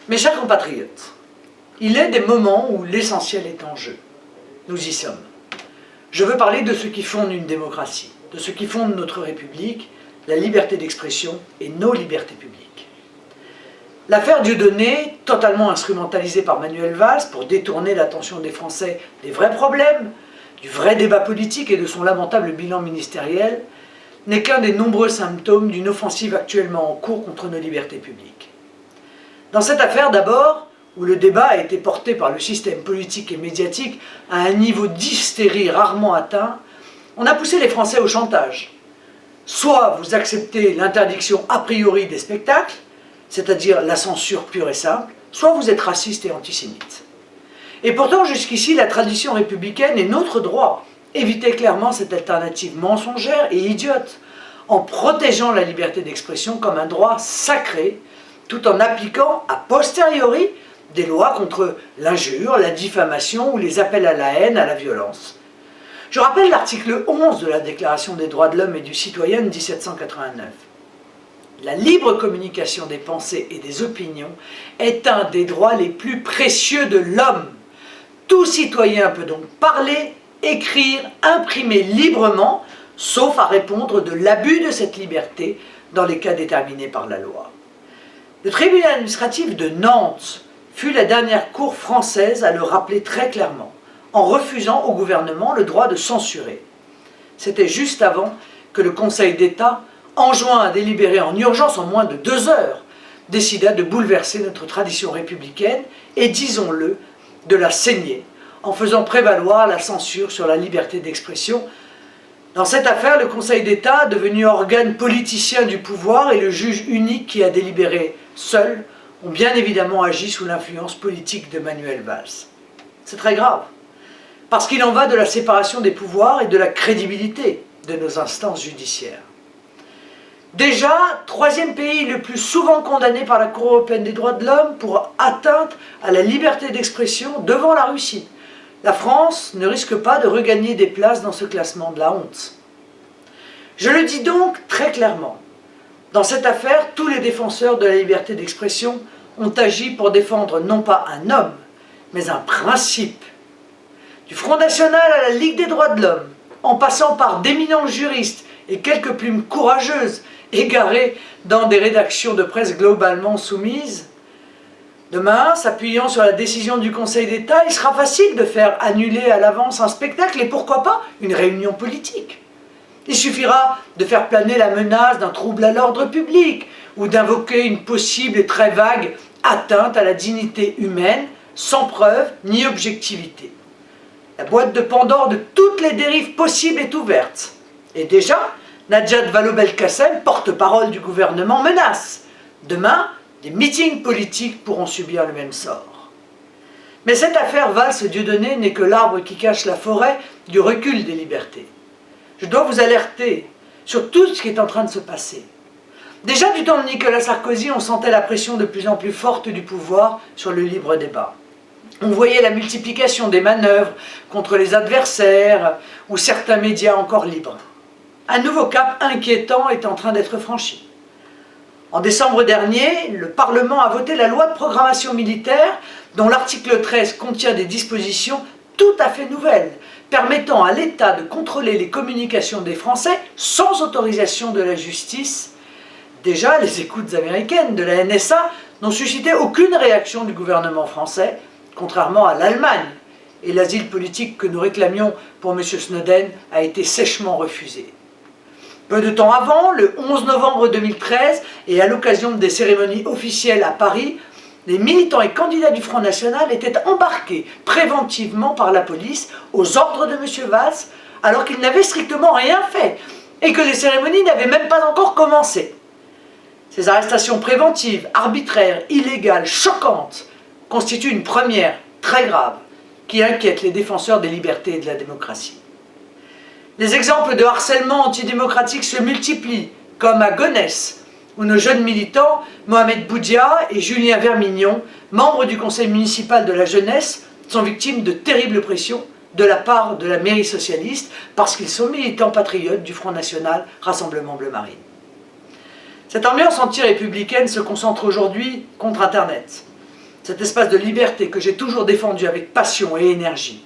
Mes chers compatriotes, il est des moments où l'essentiel est en jeu. Nous y sommes. Je veux parler de ce qui fonde une démocratie, de ce qui fonde notre République, la liberté d'expression et nos libertés publiques. L'affaire Dieudonné, totalement instrumentalisée par Manuel Valls pour détourner l'attention des Français des vrais problèmes, du vrai débat politique et de son lamentable bilan ministériel, n'est qu'un des nombreux symptômes d'une offensive actuellement en cours contre nos libertés publiques. Dans cette affaire d'abord, où le débat a été porté par le système politique et médiatique à un niveau d'hystérie rarement atteint, on a poussé les Français au chantage. Soit vous acceptez l'interdiction a priori des spectacles, c'est-à-dire la censure pure et simple, soit vous êtes raciste et antisémite. Et pourtant, jusqu'ici, la tradition républicaine et notre droit évitaient clairement cette alternative mensongère et idiote, en protégeant la liberté d'expression comme un droit sacré, tout en appliquant a posteriori des lois contre l'injure, la diffamation ou les appels à la haine, à la violence. Je rappelle l'article 11 de la Déclaration des droits de l'homme et du citoyen de 1789. La libre communication des pensées et des opinions est un des droits les plus précieux de l'homme. Tout citoyen peut donc parler, écrire, imprimer librement, sauf à répondre de l'abus de cette liberté dans les cas déterminés par la loi. Le tribunal administratif de Nantes fut la dernière cour française à le rappeler très clairement, en refusant au gouvernement le droit de censurer. C'était juste avant que le Conseil d'État, enjoint à délibérer en urgence en moins de 2 heures, décida de bouleverser notre tradition républicaine et, disons-le, de la saigner, en faisant prévaloir la censure sur la liberté d'expression. Dans cette affaire, le Conseil d'État, devenu organe politicien du pouvoir et le juge unique qui a délibéré seul, ont bien évidemment agi sous l'influence politique de Manuel Valls. C'est très grave, parce qu'il en va de la séparation des pouvoirs et de la crédibilité de nos instances judiciaires. Déjà, 3e pays le plus souvent condamné par la Cour européenne des droits de l'homme pour atteinte à la liberté d'expression devant la Russie. La France ne risque pas de regagner des places dans ce classement de la honte. Je le dis donc très clairement. Dans cette affaire, tous les défenseurs de la liberté d'expression ont agi pour défendre non pas un homme, mais un principe. Du Front National à la Ligue des droits de l'homme, en passant par d'éminents juristes et quelques plumes courageuses égarées dans des rédactions de presse globalement soumises, demain, s'appuyant sur la décision du Conseil d'État, il sera facile de faire annuler à l'avance un spectacle et pourquoi pas une réunion politique. Il suffira de faire planer la menace d'un trouble à l'ordre public ou d'invoquer une possible et très vague atteinte à la dignité humaine sans preuve ni objectivité. La boîte de Pandore de toutes les dérives possibles est ouverte. Et déjà, Najat Vallaud-Belkacem, porte-parole du gouvernement, menace. Demain, des meetings politiques pourront subir le même sort. Mais cette affaire Valls-Dieudonné n'est que l'arbre qui cache la forêt du recul des libertés. Je dois vous alerter sur tout ce qui est en train de se passer. Déjà du temps de Nicolas Sarkozy, on sentait la pression de plus en plus forte du pouvoir sur le libre débat. On voyait la multiplication des manœuvres contre les adversaires ou certains médias encore libres. Un nouveau cap inquiétant est en train d'être franchi. En décembre dernier, le Parlement a voté la loi de programmation militaire dont l'article 13 contient des dispositions tout à fait nouvelles, permettant à l'État de contrôler les communications des Français sans autorisation de la justice. Déjà, les écoutes américaines de la NSA n'ont suscité aucune réaction du gouvernement français, contrairement à l'Allemagne, et l'asile politique que nous réclamions pour M. Snowden a été sèchement refusé. Peu de temps avant, le 11 novembre 2013, et à l'occasion des cérémonies officielles à Paris, les militants et candidats du Front National étaient embarqués préventivement par la police aux ordres de M. Valls, alors qu'ils n'avaient strictement rien fait et que les cérémonies n'avaient même pas encore commencé. Ces arrestations préventives, arbitraires, illégales, choquantes, constituent une première très grave qui inquiète les défenseurs des libertés et de la démocratie. Les exemples de harcèlement antidémocratique se multiplient, comme à Gonesse, où nos jeunes militants, Mohamed Boudia et Julien Vermignon, membres du conseil municipal de la jeunesse, sont victimes de terribles pressions de la part de la mairie socialiste parce qu'ils sont militants patriotes du Front National Rassemblement Bleu Marine. Cette ambiance anti-républicaine se concentre aujourd'hui contre Internet. cet espace de liberté que j'ai toujours défendu avec passion et énergie.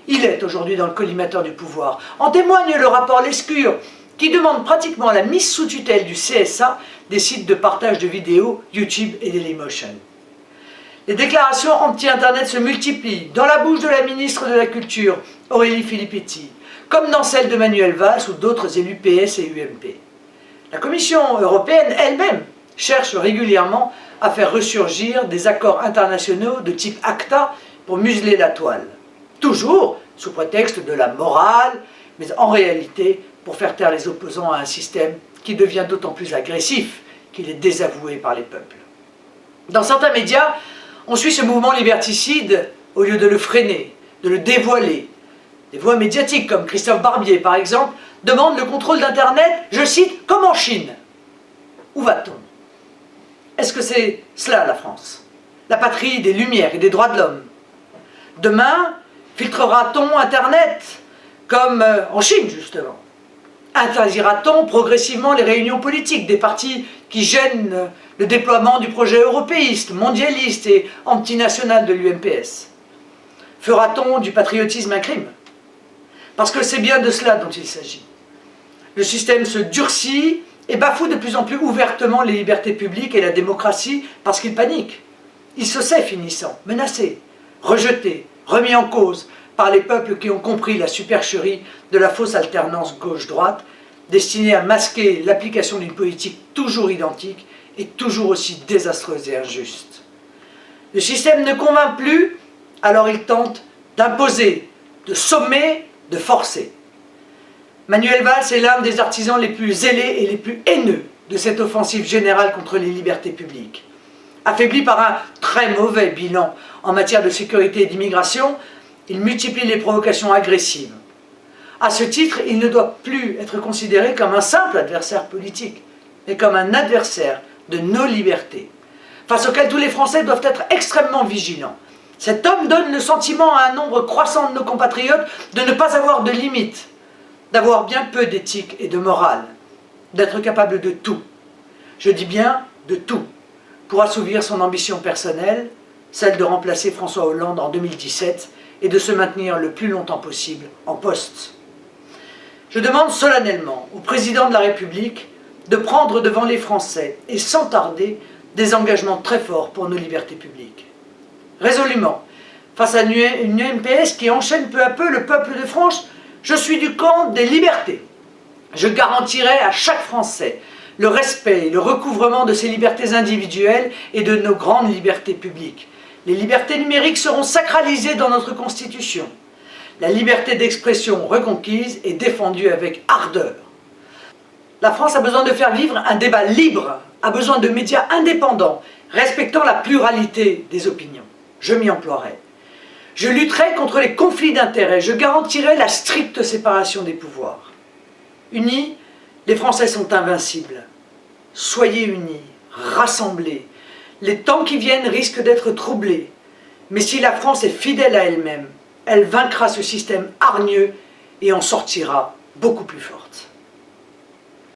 Il est aujourd'hui dans le collimateur du pouvoir. En témoigne le rapport Lescure, qui demande pratiquement la mise sous tutelle du CSA des sites de partage de vidéos YouTube et Dailymotion. Les déclarations anti-Internet se multiplient dans la bouche de la ministre de la Culture, Aurélie Filippetti, comme dans celle de Manuel Valls ou d'autres élus PS et UMP. La Commission européenne elle-même cherche régulièrement à faire ressurgir des accords internationaux de type ACTA pour museler la toile. Toujours sous prétexte de la morale, mais en réalité pour faire taire les opposants à un système qui devient d'autant plus agressif qu'il est désavoué par les peuples. Dans certains médias, on suit ce mouvement liberticide au lieu de le freiner, de le dévoiler. Des voix médiatiques comme Christophe Barbier, par exemple, demandent le contrôle d'Internet, je cite, comme en Chine. Où va-t-on? Est-ce que c'est cela la France? La patrie des Lumières et des droits de l'homme? Demain, filtrera-t-on Internet comme en Chine, justement? Interdira-t-on progressivement les réunions politiques des partis qui gênent le déploiement du projet européiste, mondialiste et antinational de l'UMPS? Fera-t-on du patriotisme un crime? Parce que c'est bien de cela dont il s'agit. Le système se durcit et bafoue de plus en plus ouvertement les libertés publiques et la démocratie parce qu'il panique. Il se sait finissant, menacé, rejeté, remis en cause par les peuples qui ont compris la supercherie de la fausse alternance gauche-droite, destinée à masquer l'application d'une politique toujours identique et toujours aussi désastreuse et injuste. Le système ne convainc plus, alors il tente d'imposer, de sommer, de forcer. Manuel Valls est l'un des artisans les plus zélés et les plus haineux de cette offensive générale contre les libertés publiques. Affaibli par un très mauvais bilan en matière de sécurité et d'immigration, il multiplie les provocations agressives. À ce titre, il ne doit plus être considéré comme un simple adversaire politique, mais comme un adversaire de nos libertés, face auquel tous les Français doivent être extrêmement vigilants. Cet homme donne le sentiment à un nombre croissant de nos compatriotes de ne pas avoir de limites, d'avoir bien peu d'éthique et de morale, d'être capable de tout, je dis bien de tout, pour assouvir son ambition personnelle, celle de remplacer François Hollande en 2017 et de se maintenir le plus longtemps possible en poste. Je demande solennellement au président de la République de prendre devant les Français, et sans tarder, des engagements très forts pour nos libertés publiques. Résolument, face à une UMPS qui enchaîne peu à peu le peuple de France, je suis du camp des libertés. Je garantirai à chaque Français le respect et le recouvrement de ses libertés individuelles et de nos grandes libertés publiques. Les libertés numériques seront sacralisées dans notre Constitution. La liberté d'expression reconquise et défendue avec ardeur. La France a besoin de faire vivre un débat libre, a besoin de médias indépendants, respectant la pluralité des opinions. Je m'y emploierai. Je lutterai contre les conflits d'intérêts, je garantirai la stricte séparation des pouvoirs. Unis, les Français sont invincibles. Soyez unis, rassemblés. Les temps qui viennent risquent d'être troublés. Mais si la France est fidèle à elle-même, elle vaincra ce système hargneux et en sortira beaucoup plus forte.